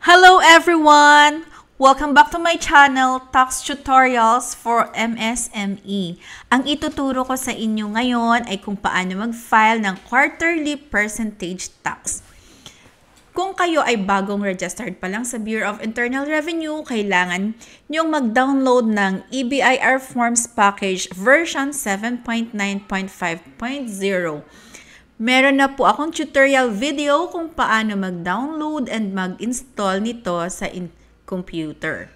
Hello everyone! Welcome back to my channel, Tax Tutorials for MSME. Ang ituturo ko sa inyo ngayon ay kung paano mag-file ng quarterly percentage tax. Kung kayo ay bagong registered pa lang sa Bureau of Internal Revenue, kailangan nyong mag-download ng EBIR Forms Package version 7.9.5.0. Meron na po akong tutorial video kung paano mag-download and mag-install nito sa computer.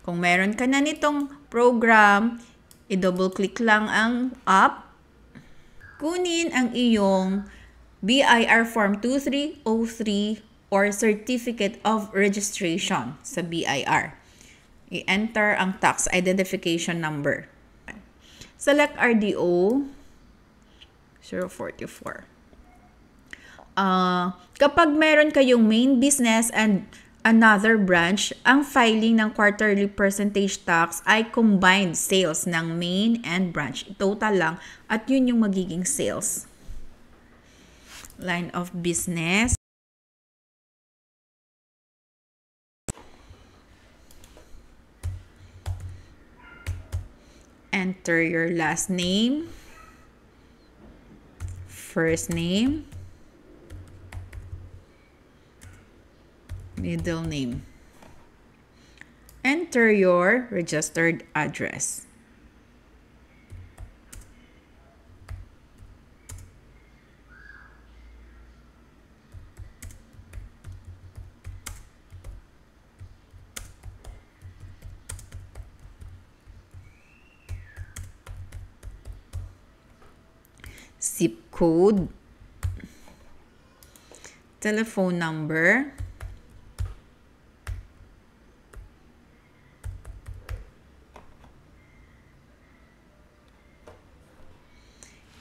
Kung meron ka na nitong program, i-double click lang ang app. Kunin ang iyong BIR Form 2303 or Certificate of Registration sa BIR. I-enter ang tax identification number. Select RDO 044. Kapag meron kayong main business and another branch, ang filing ng quarterly percentage tax ay combined sales ng main and branch. Total lang at yun yung magiging sales. Line of business. Enter your last name, first name, middle name. Enter your registered address. Zip code, telephone number,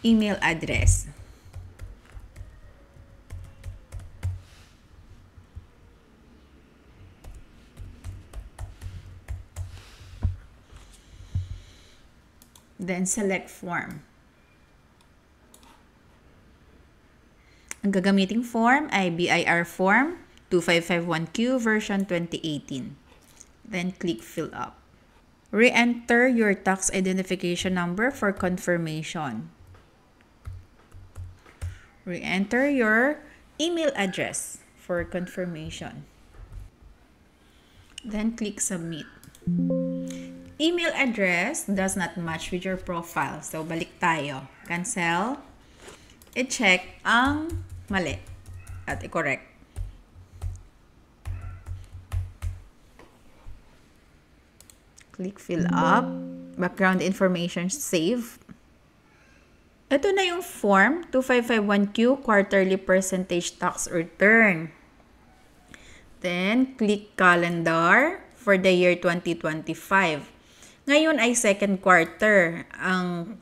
email address. Then select form. Ang gagamiting form ay BIR Form 2551Q version 2018. Then click Fill Up. Re-enter your tax identification number for confirmation. Re-enter your email address for confirmation. Then click Submit. Email address does not match with your profile. So, balik tayo. Cancel. I-check ang mali at i-correct. Click Fill Up. Background information save. Ito na yung form 2551Q quarterly percentage tax return. Then, click calendar for the year 2025. Ngayon ay second quarter. Ang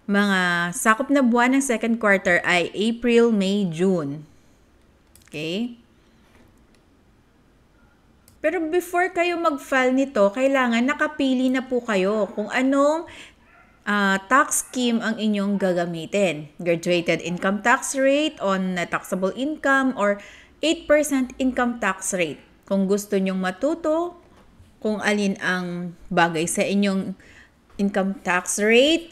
mga sakop na buwan ng second quarter ay April, May, June. Okay? Pero before kayo mag-file nito, kailangan nakapili na po kayo kung anong tax scheme ang inyong gagamitin. Graduated income tax rate on taxable income or 8% income tax rate. Kung gusto nyong matuto kung alin ang bagay sa inyong income tax rate,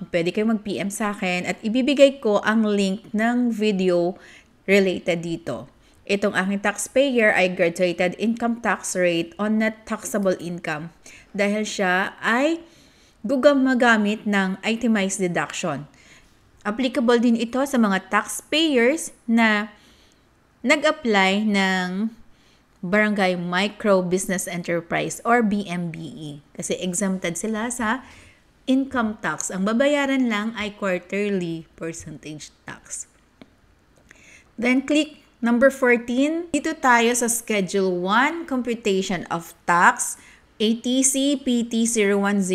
pwede kayo mag-PM sa akin at ibibigay ko ang link ng video related dito. Itong aking taxpayer ay graduated income tax rate on net taxable income dahil siya ay gumagamit ng itemized deduction. Applicable din ito sa mga taxpayers na nag-apply ng Barangay Micro Business Enterprise or BMBE kasi exempted sila sa income tax. Ang babayaran lang ay quarterly percentage tax. Then click number 14. Dito tayo sa Schedule 1, Computation of Tax, ATC PT010,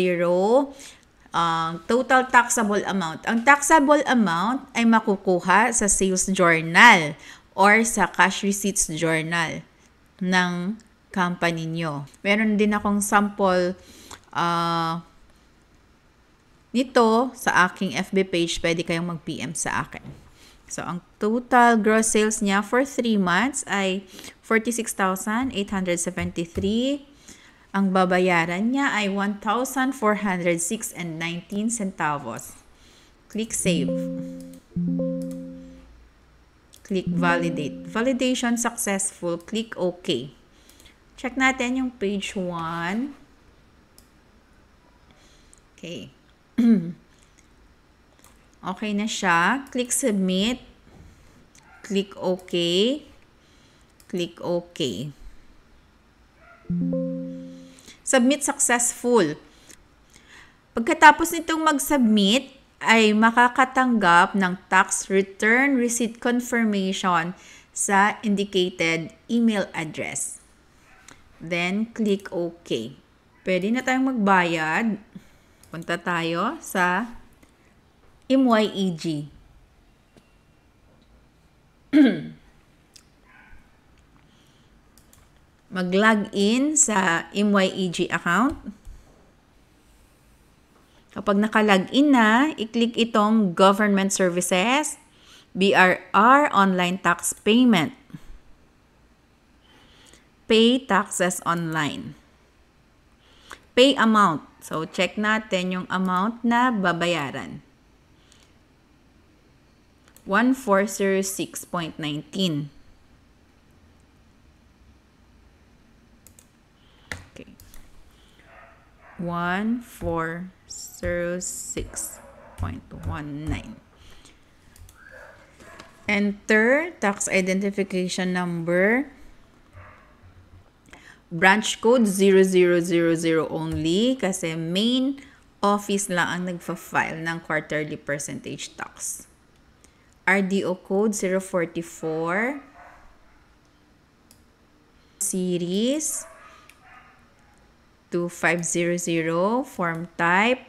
total taxable amount. Ang taxable amount ay makukuha sa sales journal or sa cash receipts journal ng company nyo. Meron din akong sample nito sa aking FB page. Pwede kayong mag-PM sa akin. So, ang total gross sales niya for 3 months ay 46,873. Ang babayaran niya ay 1,406.19 centavos. Click Save. Click Validate. Validation successful. Click OK. Check natin yung page 1. Okay. Okay na siya. Click Submit. Click OK. Click OK. Submit successful. Pagkatapos nitong mag-submit, ay makakatanggap ng tax return receipt confirmation sa indicated email address. Then, click OK. Pwede na tayong magbayad. Punta tayo sa MYEG. Mag-log in sa MYEG account. Kapag naka-log in na, i-click itong Government Services, BRR Online Tax Payment. Pay Taxes Online. Pay amount. So, check natin yung amount na babayaran. 1,406.19. Okay. 1,406.19. Enter tax identification number. Branch code 0000 only kasi main office lang ang nagfa-file ng quarterly percentage tax. RDO code 044. Series 2500. Form type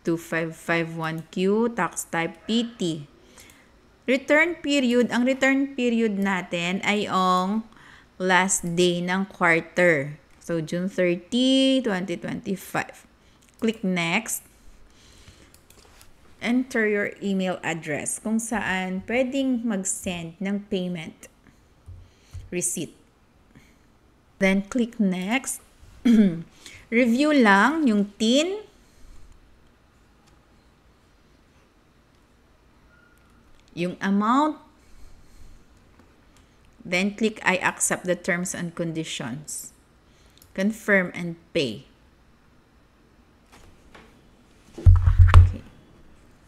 2551Q. Tax type PT. Return period. Ang return period natin ay ang last day ng quarter. So, June 30, 2025. Click Next. Enter your email address kung saan pwedeng mag-send ng payment receipt. Then, click Next. Review lang yung TIN. Yung amount. Then, click I accept the terms and conditions. Confirm and pay. Okay.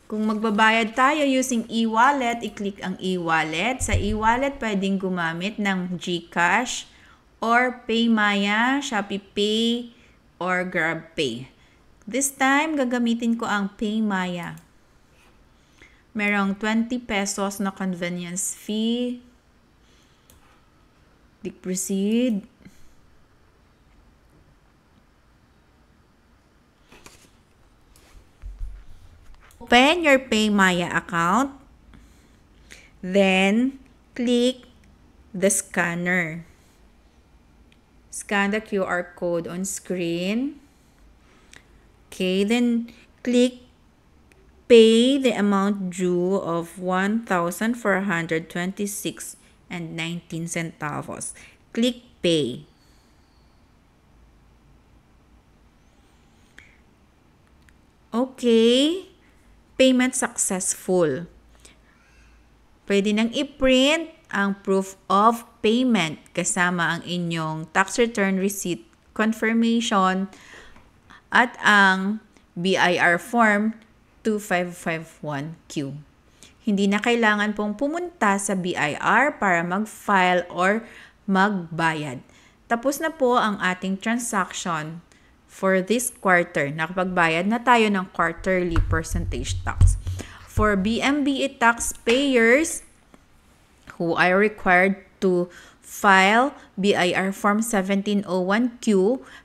Kung magbabayad tayo using e-wallet, i-click ang e-wallet. Sa e-wallet, pwedeng gumamit ng GCash or PayMaya, ShopeePay, or GrabPay. This time, gagamitin ko ang PayMaya. Merong 20 pesos na convenience fee. Click Proceed. Open your PayMaya account. Then, click the scanner. Scan the QR code on screen. Okay, then click Pay the amount due of 1,426.19 centavos. Click Pay. Okay. Payment successful. Pwede nang i-print ang proof of payment kasama ang inyong tax return receipt confirmation at ang BIR form 2551Q. Hindi na kailangan pong pumunta sa BIR para mag-file or magbayad. Tapos na po ang ating transaction for this quarter. Nakapagbayad na tayo ng quarterly percentage tax. For BMBE taxpayers who are required to file BIR Form 1701Q,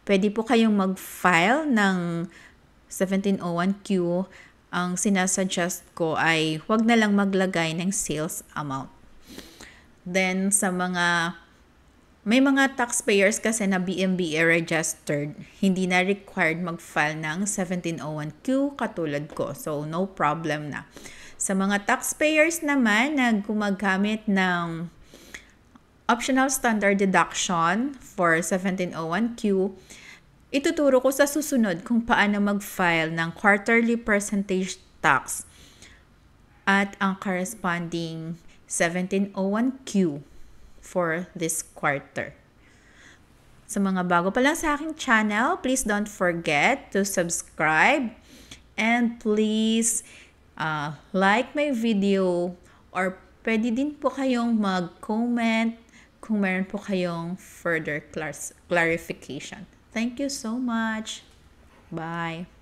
pwede po kayong mag-file ng 1701Q. Ang sinasuggest ko ay huwag na lang maglagay ng sales amount. Then, may mga taxpayers kasi na BMBE registered, hindi na required mag-file ng 1701Q katulad ko. So, no problem na. Sa mga taxpayers naman na gumagamit ng optional standard deduction for 1701Q, ituturo ko sa susunod kung paano mag-file ng quarterly percentage tax at ang corresponding 1701Q for this quarter. Sa mga bago pa lang sa aking channel, please don't forget to subscribe and please like my video, or pwede din po kayong mag-comment kung meron po kayong further clarification. Thank you so much. Bye.